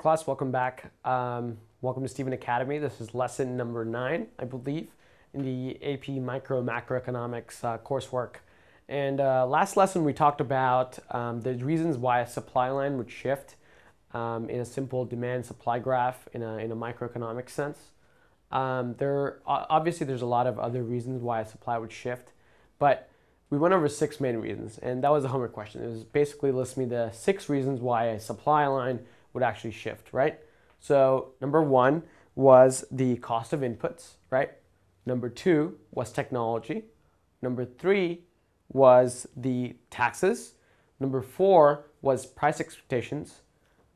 class, welcome back. Welcome to Stephen Academy. This is lesson number 9, I believe, in the AP Macroeconomics coursework. And last lesson we talked about the reasons why a supply line would shift in a simple demand-supply graph in a microeconomic sense. Obviously there's a lot of other reasons why a supply would shift, but we went over 6 main reasons, and that was a homework question. It was basically list me the 6 reasons why a supply line would actually shift, right? So number 1 was the cost of inputs, right? Number 2 was technology. Number 3 was the taxes. Number 4 was price expectations.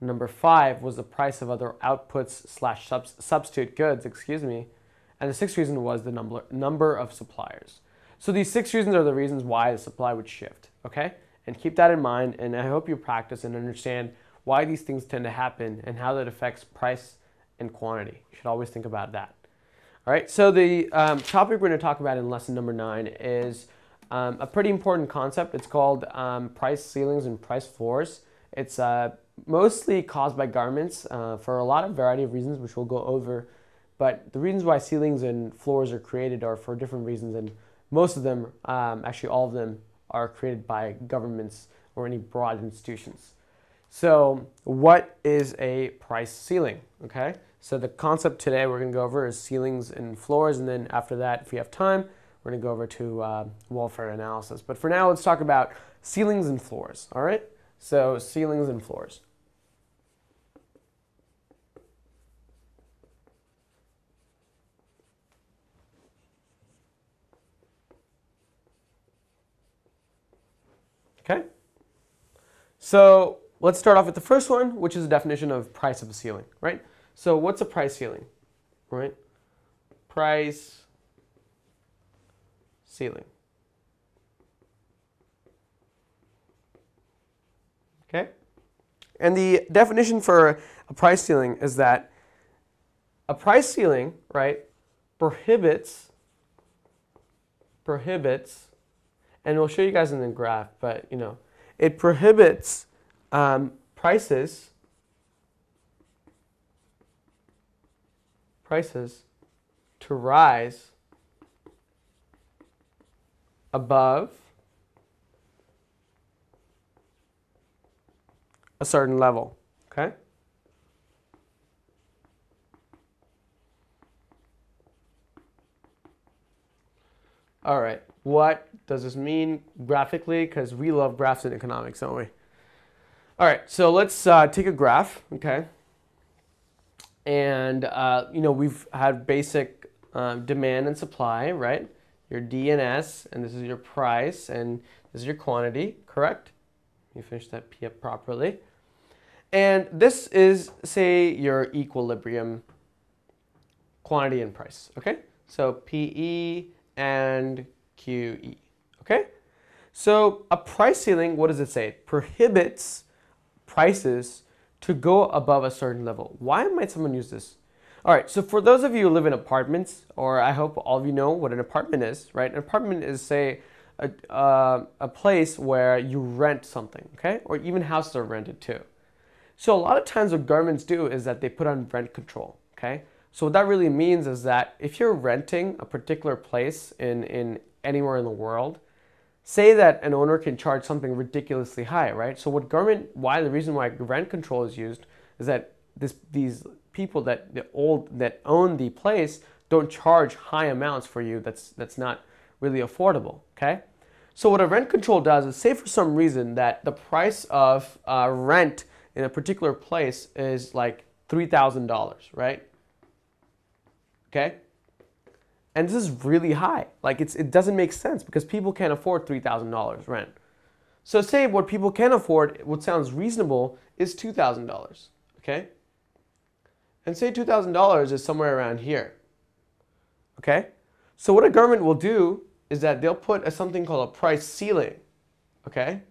Number 5 was the price of other outputs slash substitute goods, And the 6th reason was the number of suppliers. So these 6 reasons are the reasons why the supply would shift, okay? And keep that in mind, and I hope you practice and understand why these things tend to happen and how that affects price and quantity. You should always think about that. All right, so the topic we're going to talk about in lesson number 9 is a pretty important concept. It's called price ceilings and price floors. It's mostly caused by governments for a lot of variety of reasons, which we'll go over. But the reasons why ceilings and floors are created are for different reasons, and most of them, actually all of them, are created by governments or any broad institutions. So what is a price ceiling? Okay, so the concept today we're going to go over is ceilings and floors, and then after that, if we have time, we're going to go over to welfare analysis. But for now, let's talk about ceilings and floors, all right? So ceilings and floors. Okay, so let's start off with the first one, which is a definition of price of a ceiling, right? So what's a price ceiling, right? Price ceiling. Okay, and the definition for a price ceiling is that a price ceiling, right, prohibits, and we'll show you guys in the graph, but it prohibits prices to rise above a certain level, okay? All right, what does this mean graphically? Because we love graphs in economics, don't we? All right, so let's take a graph, okay? And, we've had basic demand and supply, right? Your D and S, and this is your price, and this is your quantity, correct? You finish that P up properly. And this is, say, your equilibrium quantity and price, okay? So PE and QE, okay? So a price ceiling, what does it say? It prohibits prices to go above a certain level. Why might someone use this? All right, so for those of you who live in apartments, or I hope all of you know what an apartment is, right? An apartment is, say, a place where you rent something, okay? Or even houses are rented too. So a lot of times what governments do is that they put on rent control, okay? So what that really means is that if you're renting a particular place in anywhere in the world, say that an owner can charge something ridiculously high, right? So the reason why rent control is used is that these people that own the place don't charge high amounts for you that's not really affordable, okay? So what a rent control does is, say for some reason that the price of rent in a particular place is like $3,000, right? Okay? And this is really high. Like it doesn't make sense because people can't afford $3,000 rent. So say what people can afford, what sounds reasonable, is $2,000, okay? And say $2,000 is somewhere around here, okay? So what a government will do is that they'll put something called a price ceiling, okay?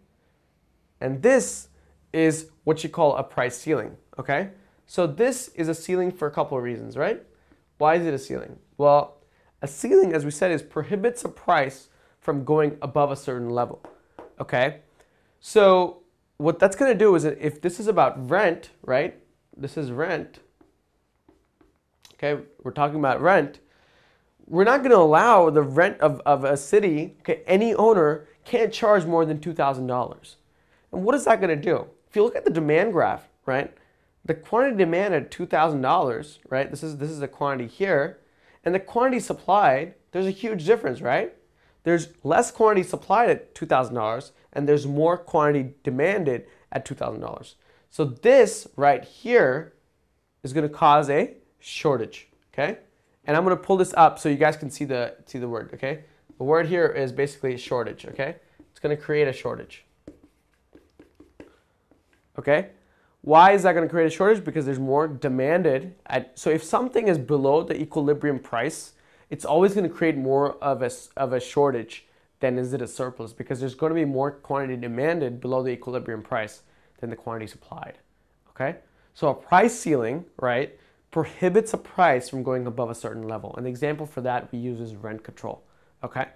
And this is what you call a price ceiling, okay? So this is a ceiling for a couple of reasons, right? Why is it a ceiling? Well, a ceiling, as we said, prohibits a price from going above a certain level, okay? So what that's going to do is that if this is about rent, right, this is rent. Okay, we're talking about rent. We're not going to allow the rent of a city, okay, any owner can't charge more than $2,000. And what is that going to do? If you look at the demand graph, right, the quantity demand at $2,000, right, this is the quantity here, and the quantity supplied, there's a huge difference, right? There's less quantity supplied at $2,000, and there's more quantity demanded at $2,000. So this right here is going to cause a shortage, okay? And I'm going to pull this up so you guys can see the word, okay? The word here is basically shortage, okay? It's going to create a shortage. Okay? Why is that going to create a shortage? Because there's more demanded. So if something is below the equilibrium price, it's always going to create more of a shortage than is it a surplus, because there's going to be more quantity demanded below the equilibrium price than the quantity supplied. Okay? So a price ceiling, right, prohibits a price from going above a certain level. An example for that we use is rent control. Okay?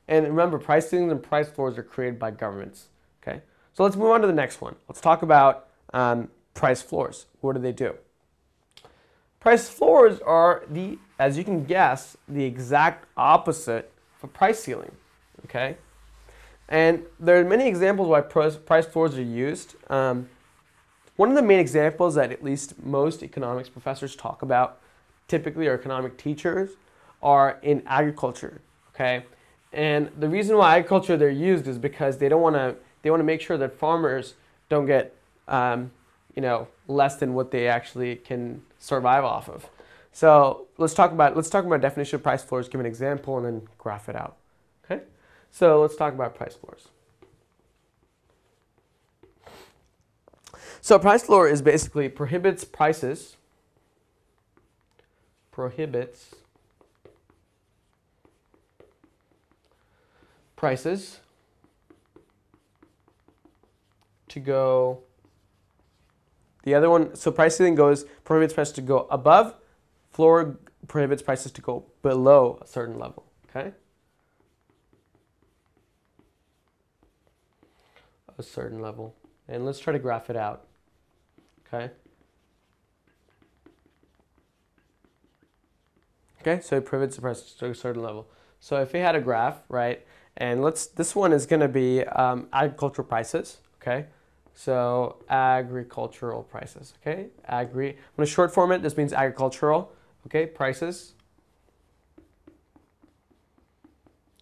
And remember, price ceilings and price floors are created by governments. Okay? So let's move on to the next one. Let's talk about price floors. What do they do? Price floors are as you can guess, the exact opposite of a price ceiling. Okay? And there are many examples why price floors are used. One of the main examples that at least most economics professors talk about, typically our economic teachers, are in agriculture. Okay? And the reason why agriculture they're used is because they want to make sure that farmers don't get less than what they actually can survive off of. So let's talk about definition of price floors, give an example, and then graph it out. Okay? So let's talk about price floors. So a price floor is basically prohibits prices to go, the other one, so price ceiling prohibits prices to go above, floor prohibits prices to go below a certain level, okay? A certain level. And let's try to graph it out, okay? Okay, so it prohibits the price to a certain level. So if we had a graph, right, and this one is going to be agricultural prices, okay? So agricultural prices, okay? I'm going to short form it. This means agricultural, okay? Prices.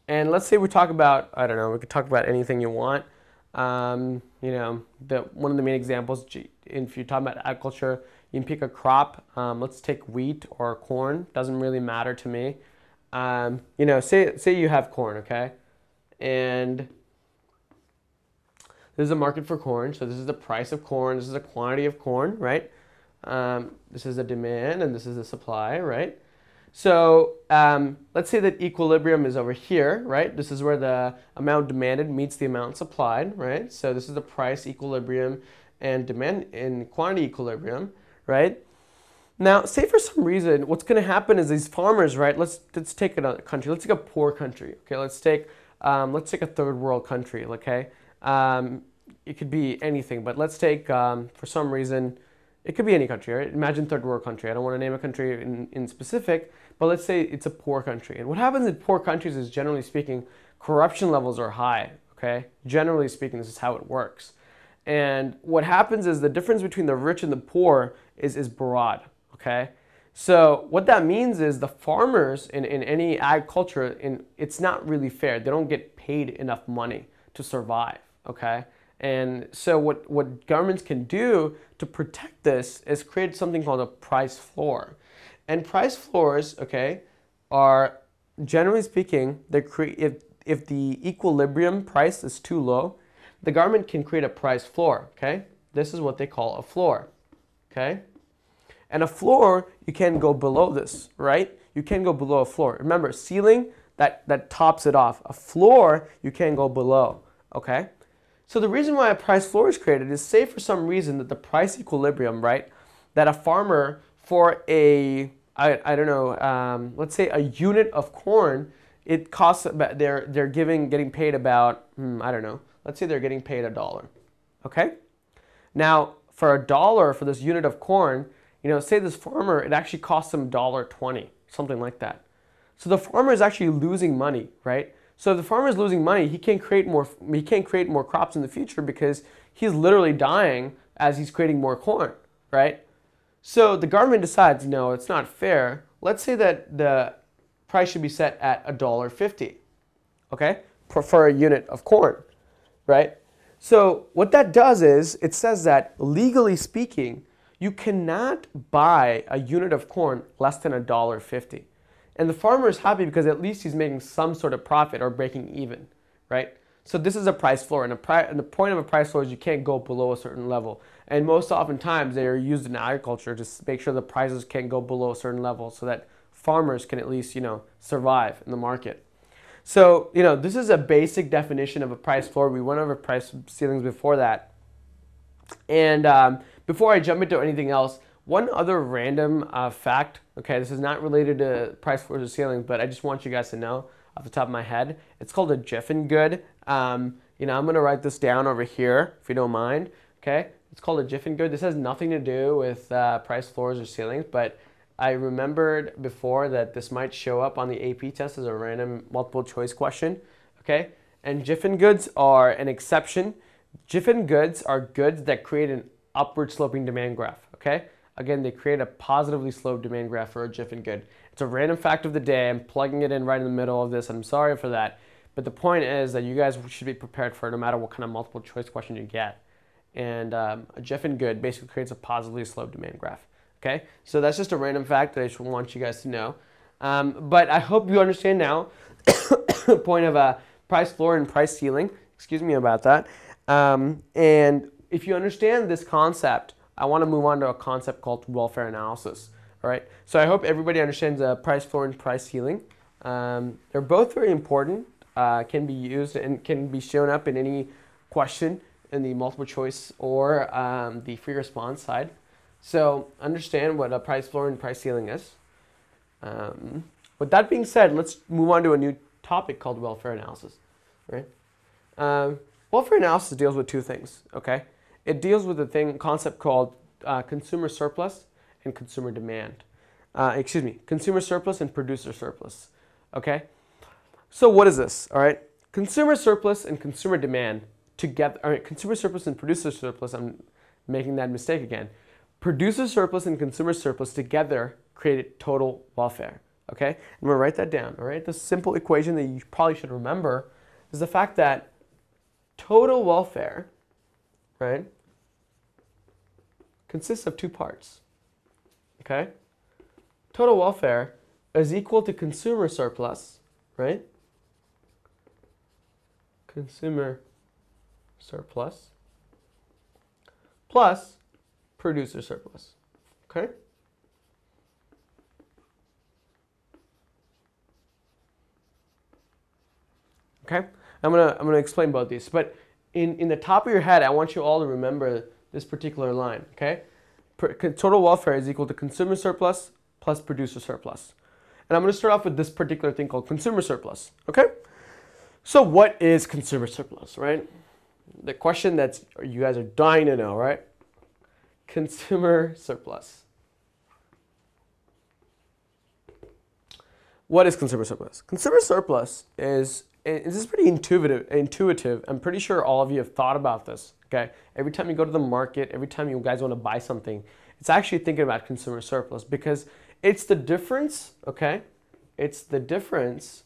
And let's say we talk about, I don't know, we could talk about anything you want. One of the main examples, if you're talking about agriculture, you can pick a crop. Let's take wheat or corn. Doesn't really matter to me. Say you have corn, okay? And there's a market for corn, so this is the price of corn, this is the quantity of corn, right? This is the demand and this is the supply, right? So let's say that equilibrium is over here, right? This is where the amount demanded meets the amount supplied, right? So this is the price equilibrium and demand and quantity equilibrium, right? Now, say for some reason, what's going to happen is these farmers, right? Let's take another country. Let's take a poor country. Okay, let's take a third world country. Okay, it could be anything, but let's take for some reason, it could be any country. Right? Imagine third world country. I don't want to name a country in specific, but let's say it's a poor country. And what happens in poor countries is, generally speaking, corruption levels are high. Okay, generally speaking, this is how it works. And what happens is the difference between the rich and the poor is broad. Okay, so what that means is the farmers in any agriculture, it's not really fair. They don't get paid enough money to survive. Okay, and so what governments can do to protect this is create something called a price floor. And price floors, okay, are generally speaking, if the equilibrium price is too low, the government can create a price floor. Okay, this is what they call a floor. Okay. And a floor, you can go below this, right? You can go below a floor. Remember, ceiling, that tops it off. A floor, you can go below, okay? So the reason why a price floor is created is, say for some reason that the price equilibrium, right, that a farmer for I don't know, let's say a unit of corn, it costs about, they're getting paid about, I don't know, let's say they're getting paid $1, okay? Now, for $1 for this unit of corn, say this farmer, it actually costs him $1.20, something like that. So the farmer is actually losing money, right? So if the farmer is losing money, he can't create more crops in the future because he's literally dying as he's creating more corn, right? So the government decides, no, it's not fair. Let's say that the price should be set at $1.50, okay, for a unit of corn, right? So what that does is it says that legally speaking, you cannot buy a unit of corn less than $1.50. And the farmer is happy because at least he's making some sort of profit or breaking even, right? So this is a price floor, and the point of a price floor is you can't go below a certain level. And most oftentimes they are used in agriculture to make sure the prices can't go below a certain level so that farmers can at least, survive in the market. So, this is a basic definition of a price floor. We went over price ceilings before that. And before I jump into anything else, one other random fact, okay, this is not related to price floors or ceilings, but I just want you guys to know off the top of my head. It's called a Jiffin Good. I'm going to write this down over here, if you don't mind, okay? It's called a Jiffin Good. This has nothing to do with price floors or ceilings, but I remembered before that this might show up on the AP test as a random multiple choice question, okay? And Jiffin Goods are an exception. Jiffin Goods are goods that create an upward sloping demand graph, okay? Again, they create a positively sloped demand graph for a Jiffin Good. It's a random fact of the day. I'm plugging it in right in the middle of this. I'm sorry for that. But the point is that you guys should be prepared for it no matter what kind of multiple choice question you get. And a Jiffin Good basically creates a positively sloped demand graph. Okay, so that's just a random fact that I just want you guys to know. But I hope you understand now the point of a price floor and price ceiling. Excuse me about that. And if you understand this concept, I want to move on to a concept called welfare analysis. All right, so I hope everybody understands price floor and price ceiling. They're both very important, can be used and can be shown up in any question in the multiple choice or the free response side. So understand what a price floor and price ceiling is. With that being said, let's move on to a new topic called welfare analysis. Right? Welfare analysis deals with two things. Okay, it deals with a concept called consumer surplus and consumer demand. Consumer surplus and producer surplus. Okay, so what is this? All right, consumer surplus and consumer demand together. All right, consumer surplus and producer surplus. I'm making that mistake again. Producer surplus and consumer surplus together create total welfare. Okay, I'm gonna write that down. All right, the simple equation that you probably should remember is the fact that total welfare, right, consists of two parts. Okay, total welfare is equal to consumer surplus, right? Consumer surplus plus producer surplus. Okay? Okay? I'm gonna explain both these, but in the top of your head, I want you all to remember this particular line. Okay? Total welfare is equal to consumer surplus plus producer surplus. And I'm going to start off with this particular thing called consumer surplus. Okay? So what is consumer surplus, right? The question that you guys are dying to know, right? Consumer surplus. What is consumer surplus? Consumer surplus is pretty intuitive. I'm pretty sure all of you have thought about this. Okay? Every time you go to the market, every time you guys want to buy something, it's actually thinking about consumer surplus because it's the difference, okay? It's the difference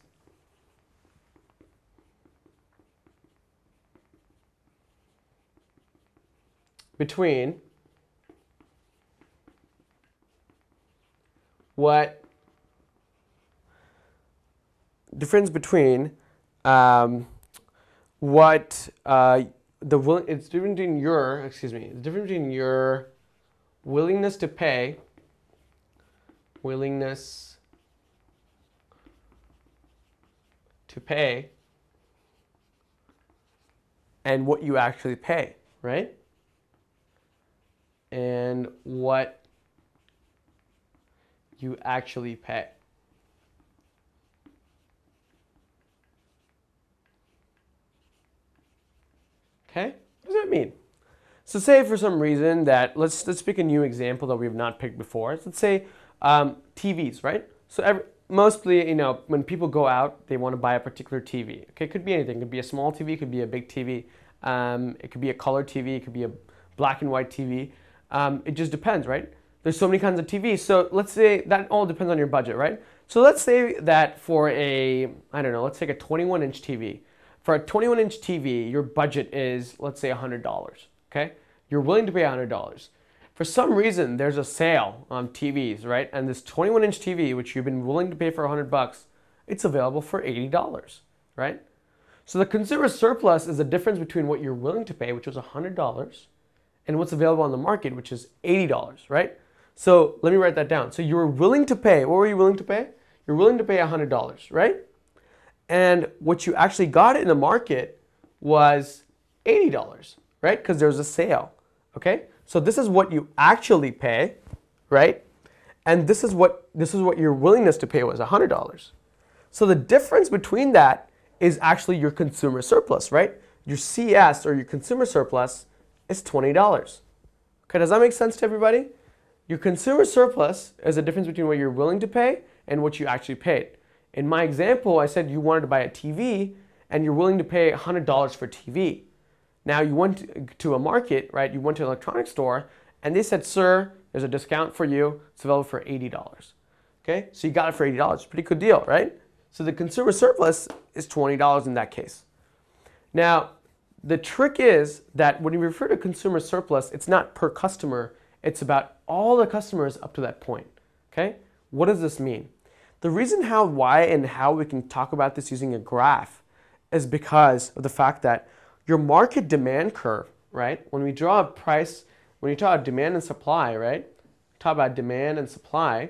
between what difference between it's different between your the difference between your willingness to pay and what you actually pay, right? And what you actually pay. Okay? What does that mean? So say for some reason that, let's pick a new example that we've not picked before. So let's say TVs, right? So mostly, you know, when people go out, they want to buy a particular TV. Okay, it could be anything. It could be a small TV, it could be a big TV, it could be a color TV, it could be a black and white TV. It just depends, right? There's so many kinds of TVs. So let's say that all depends on your budget, right? So let's say that for a, I don't know, let's take a 21-inch TV. For a 21-inch TV, your budget is, let's say, $100, okay? You're willing to pay $100. For some reason, there's a sale on TVs, right? And this 21-inch TV, which you've been willing to pay for $100, it's available for $80, right? So the consumer surplus is the difference between what you're willing to pay, which was $100, and what's available on the market, which is $80, right? So let me write that down. So you were willing to pay, what were you willing to pay? You're willing to pay $100, right? And what you actually got in the market was $80, right? Because there's a sale, okay? So this is what you actually pay, right? And this is what your willingness to pay was, $100. So the difference between that is actually your consumer surplus, right? Your CS, or your consumer surplus, is $20. Okay, does that make sense to everybody? Your consumer surplus is the difference between what you're willing to pay and what you actually paid. In my example, I said you wanted to buy a TV and you're willing to pay $100 for TV. Now you went to a market, right? You went to an electronics store and they said, sir, there's a discount for you. It's available for $80. Okay, so you got it for $80. Pretty good deal, right? So the consumer surplus is $20 in that case. Now, the trick is that when you refer to consumer surplus, it's not per customer. It's about all the customers up to that point. Okay, what does this mean? The reason why and how we can talk about this using a graph is because of the fact that your market demand curve, right? When we draw a price, when you talk about demand and supply, right? Talk about demand and supply,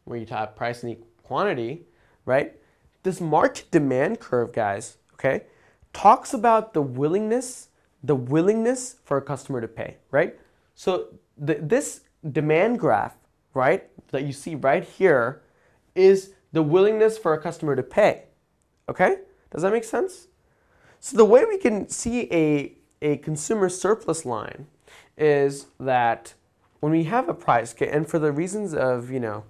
where you talk price and quantity, right? This market demand curve, guys, okay, talks about the willingness for a customer to pay, right? So this demand graph, right, that you see right here is the willingness for a customer to pay, okay? Does that make sense? So the way we can see a consumer surplus line is that when we have a price, okay, and for the reasons of, you know,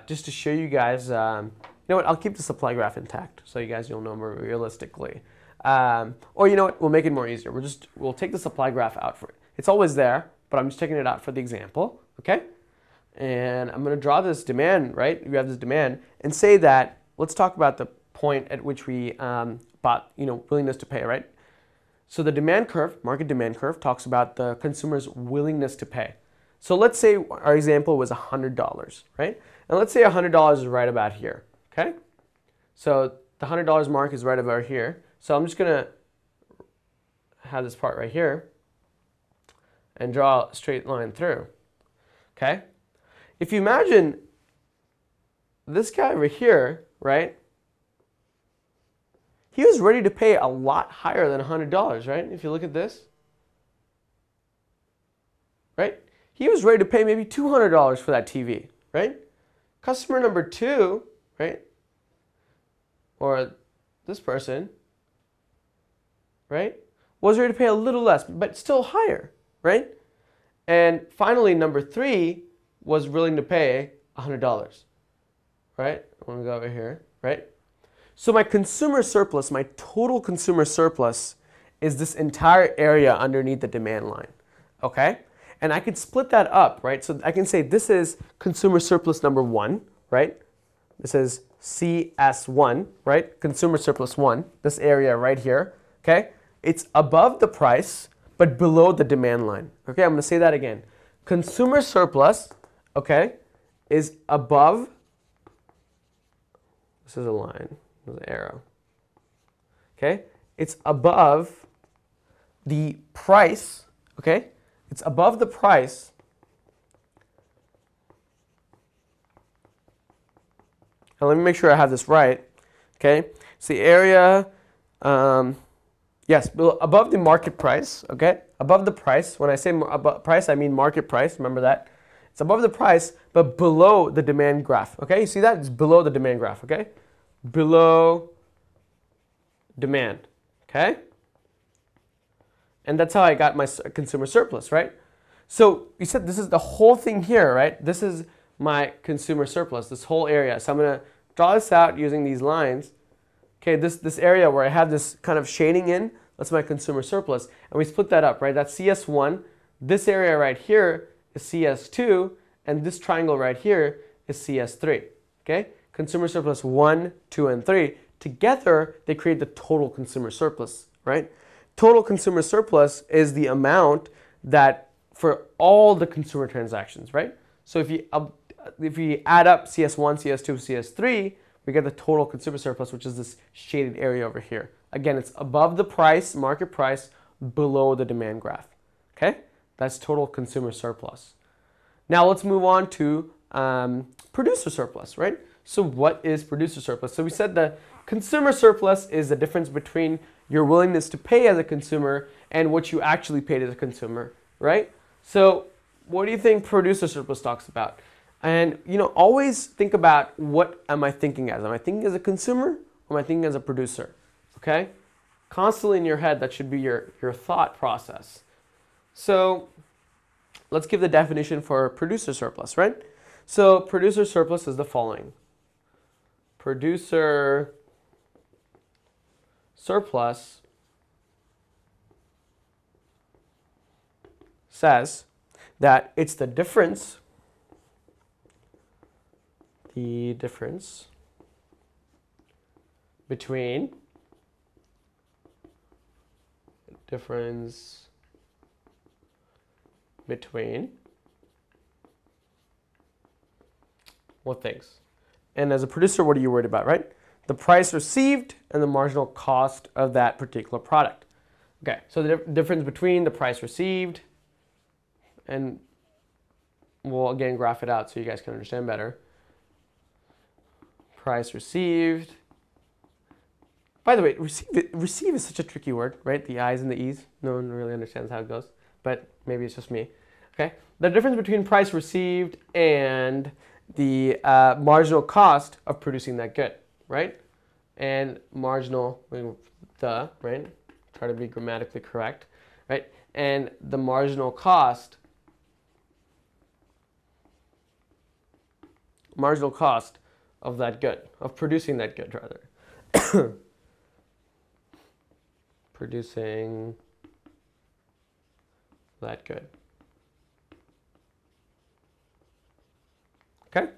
just to show you guys, you know what, I'll keep the supply graph intact so you guys will know more realistically. Or you know what, we'll make it more easier. We'll take the supply graph out for it. It's always there, but I'm just taking it out for the example, okay? And I'm going to draw this demand, right? We have this demand, and say that, let's talk about the point at which we bought, you know, willingness to pay, right? So the demand curve, market demand curve, talks about the consumer's willingness to pay. So let's say our example was $100, right? And let's say $100 is right about here, okay? So the $100 mark is right about here. So I'm just going to have this part right here and draw a straight line through, okay? If you imagine this guy over here, right? He was ready to pay a lot higher than $100, right? If you look at this, right? He was ready to pay maybe $200 for that TV, right? Customer number 2, right? Or this person, right? Was ready to pay a little less, but still higher, right? And finally, number 3 was willing to pay $100, right? I'm gonna go over here, right? So my consumer surplus, my total consumer surplus is this entire area underneath the demand line, okay? And I can split that up, right? So I can say this is consumer surplus number 1, right? This is CS1, right? Consumer surplus 1, this area right here, okay? It's above the price, but below the demand line. Okay, I'm gonna say that again. Consumer surplus, okay, is above, this is a line, there's an arrow, okay? It's above the price, okay? It's above the price now let me make sure I have this right, okay? It's the area, yes, above the market price, okay? Above the price. When I say above price, I mean market price. Remember that. It's above the price, but below the demand graph, okay? You see that? It's below the demand graph, okay? Below demand, okay? And that's how I got my consumer surplus, right? So you said this is the whole thing here, right? This is my consumer surplus, this whole area. So I'm going to draw this out using these lines. Okay, this area where I have this kind of shading in, that's my consumer surplus. And we split that up, right? That's CS1. This area right here is CS2. And this triangle right here is CS3. Okay? Consumer surplus 1, 2, and 3. Together, they create the total consumer surplus, right? Total consumer surplus is the amount that for all the consumer transactions, right? So if you add up CS1, CS2, CS3, we get the total consumer surplus, which is this shaded area over here. Again, it's above the price, market price, below the demand graph. Okay? That's total consumer surplus. Now let's move on to producer surplus, right? So what is producer surplus? So we said the consumer surplus is the difference between your willingness to pay as a consumer and what you actually paid as a consumer, right? So what do you think producer surplus talks about? And always think about, what am I thinking as? Am I thinking as a consumer or am I thinking as a producer? Okay? Constantly in your head, that should be your thought process. So let's give the definition for producer surplus, right? So producer surplus is the following. Producer surplus says that it's the difference between what things? And as a producer, what are you worried about, right? The price received and the marginal cost of that particular product. Okay, so the difference between the price received, and we'll again graph it out so you guys can understand better. Price received. By the way, receive is such a tricky word, right? The I's and the E's. No one really understands how it goes, but maybe it's just me. Okay, the difference between price received and the marginal cost of producing that good, right? And marginal, right? Try to be grammatically correct, right? And the marginal cost of that good, of producing that good, rather. Producing that good. Okay,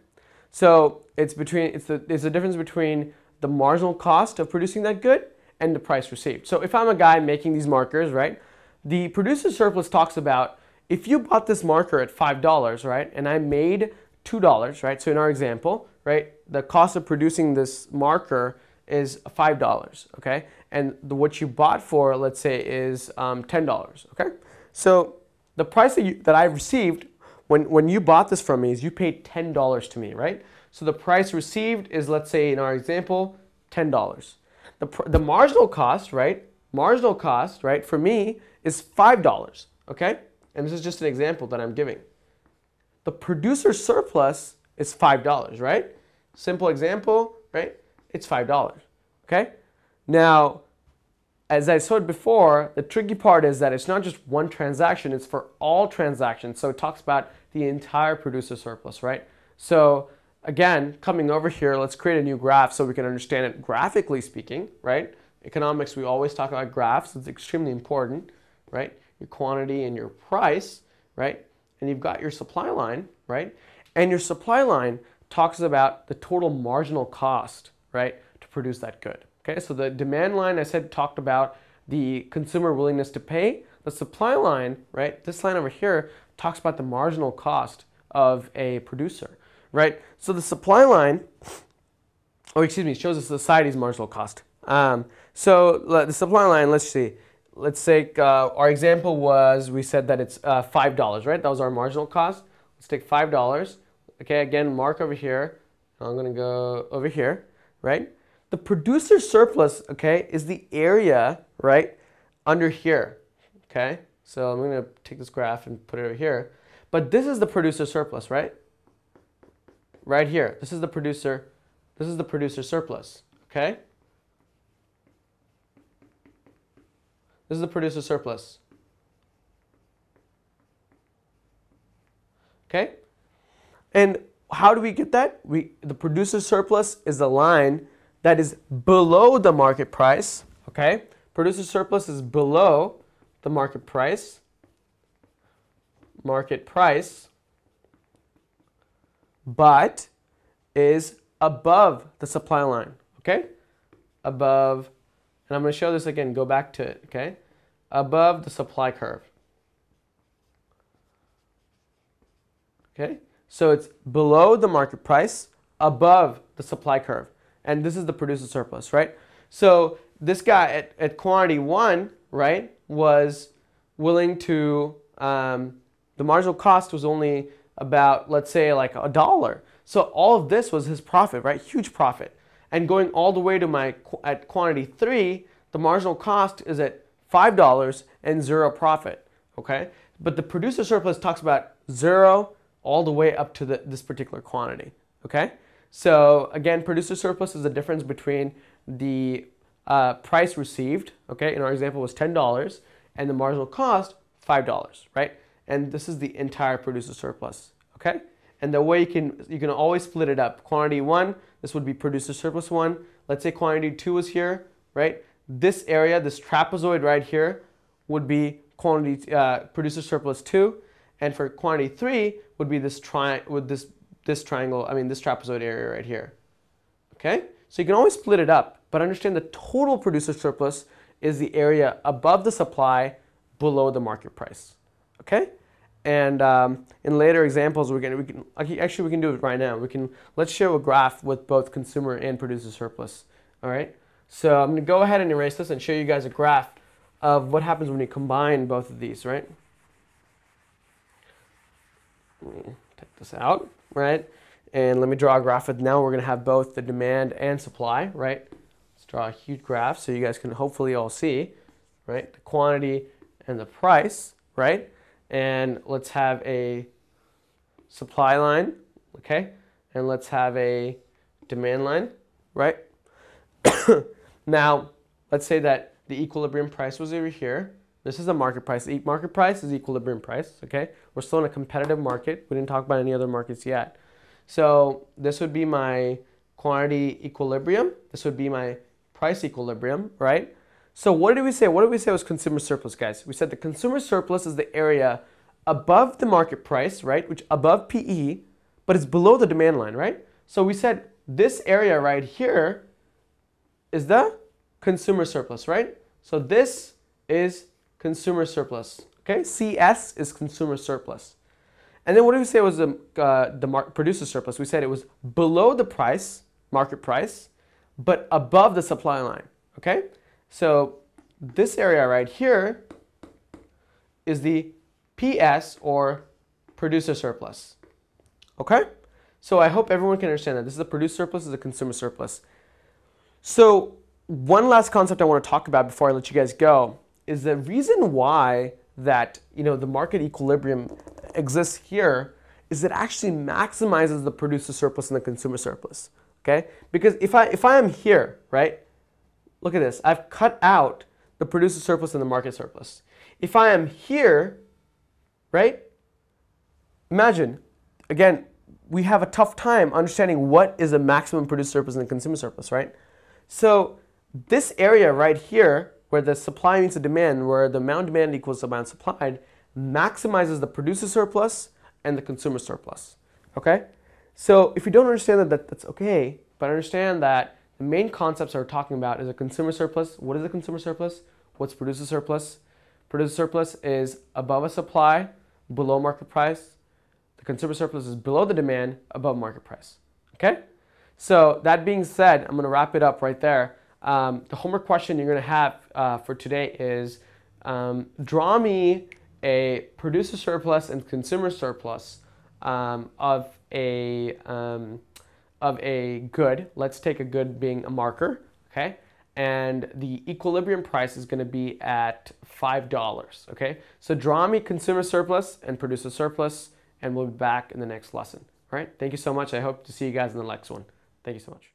so it's the difference between the marginal cost of producing that good and the price received. So if I'm a guy making these markers, right, the producer surplus talks about if you bought this marker at $5, right, and I made $2, right? So in our example, right, the cost of producing this marker is $5, okay? And what you bought for, let's say, is $10, okay? So the price that I received when you bought this from me is you paid $10 to me, right? So the price received is, let's say in our example, $10. The marginal cost, right? Marginal cost, right, for me is $5, okay? And this is just an example that I'm giving. The producer surplus is $5, right? Simple example, right? It's $5, okay? Now, as I said before, the tricky part is that it's not just one transaction, it's for all transactions. So it talks about the entire producer surplus, right? So again, coming over here, let's create a new graph so we can understand it graphically speaking, right? Economics, we always talk about graphs. It's extremely important, right? Your quantity and your price, right? And you've got your supply line, right? And your supply line talks about the total marginal cost, right, to produce that good. Okay, so the demand line, I said, talked about the consumer willingness to pay. The supply line, right, this line over here talks about the marginal cost of a producer, right? So the supply line, shows the society's marginal cost. So the supply line, let's see. Let's say our example was, we said that it's $5, right? That was our marginal cost. Let's take $5. Okay, again, mark over here. I'm going to go over here, right? The producer surplus, okay, is the area, right, under here, okay? So I'm going to take this graph and put it over here. But this is the producer surplus, right? Right here. This is the producer surplus, okay? This is the producer surplus. And how do we get that? The producer surplus is the line that is below the market price, okay? Producer surplus is below the market price, but is above the supply line, okay? Above, and I'm going to show this again, go back to it, okay? Above the supply curve. Okay? So it's below the market price, above the supply curve. And this is the producer surplus, right? So this guy at quantity 1, right, was willing to, the marginal cost was only about, let's say, like $1. So all of this was his profit, right? Huge profit. And going all the way to at quantity 3, the marginal cost is at $5 and 0 profit, okay? But the producer surplus talks about 0 all the way up to this particular quantity, okay? So again, producer surplus is the difference between the price received, okay? In our example was $10, and the marginal cost, $5, right? And this is the entire producer surplus, okay? And the way you can always split it up. Quantity 1, this would be producer surplus 1. Let's say quantity 2 is here, right? This area, this trapezoid right here, would be quantity producer surplus 2. And for quantity 3 would be this triangle, this trapezoid area right here. Okay? So you can always split it up, but understand the total producer surplus is the area above the supply, below the market price. Okay? And in later examples, we can do it right now. Let's show a graph with both consumer and producer surplus. All right? So I'm going to go ahead and erase this and show you guys a graph of what happens when you combine both of these, right? Let me take this out, right? And let me draw a graph. Now we're going to have both the demand and supply, right? Let's draw a huge graph so you guys can hopefully all see, right? The quantity and the price, right? And let's have a supply line, okay? And let's have a demand line, right? Now, let's say that the equilibrium price was over here. This is the market price. The market price is the equilibrium price, okay? We're still in a competitive market. We didn't talk about any other markets yet. So this would be my quantity equilibrium. This would be my price equilibrium, right? So what did we say? What did we say was consumer surplus, guys? We said the consumer surplus is the area above the market price, right? Which above PE, but it's below the demand line, right? So we said this area right here is the consumer surplus, right? So this is consumer surplus, okay? CS is consumer surplus. And then what did we say was the producer surplus? We said it was below the price, market price, but above the supply line, okay? So this area right here is the PS, or producer surplus, okay? So I hope everyone can understand that. This is the producer surplus, this is the consumer surplus. So one last concept I want to talk about before I let you guys go is the reason why that, the market equilibrium exists here is it actually maximizes the producer surplus and the consumer surplus, okay? Because if I am here, right, look at this, I've cut out the producer surplus and the market surplus. If I am here, right, imagine, again, we have a tough time understanding what is a maximum producer surplus and the consumer surplus, right? So this area right here, where the supply meets the demand, where the amount demanded equals the amount supplied, maximizes the producer surplus and the consumer surplus, okay? So if you don't understand that, that's okay, but understand that the main concepts we're talking about is a consumer surplus. What is a consumer surplus? What's producer surplus? Producer surplus is above a supply, below market price. The consumer surplus is below the demand, above market price, okay? So that being said, I'm going to wrap it up right there. The homework question you're going to have for today is draw me a producer surplus and consumer surplus of a good. Let's take a good being a marker, okay? And the equilibrium price is going to be at $5, okay? So draw me consumer surplus and producer surplus, and we'll be back in the next lesson. All right? Thank you so much. I hope to see you guys in the next one. Thank you so much.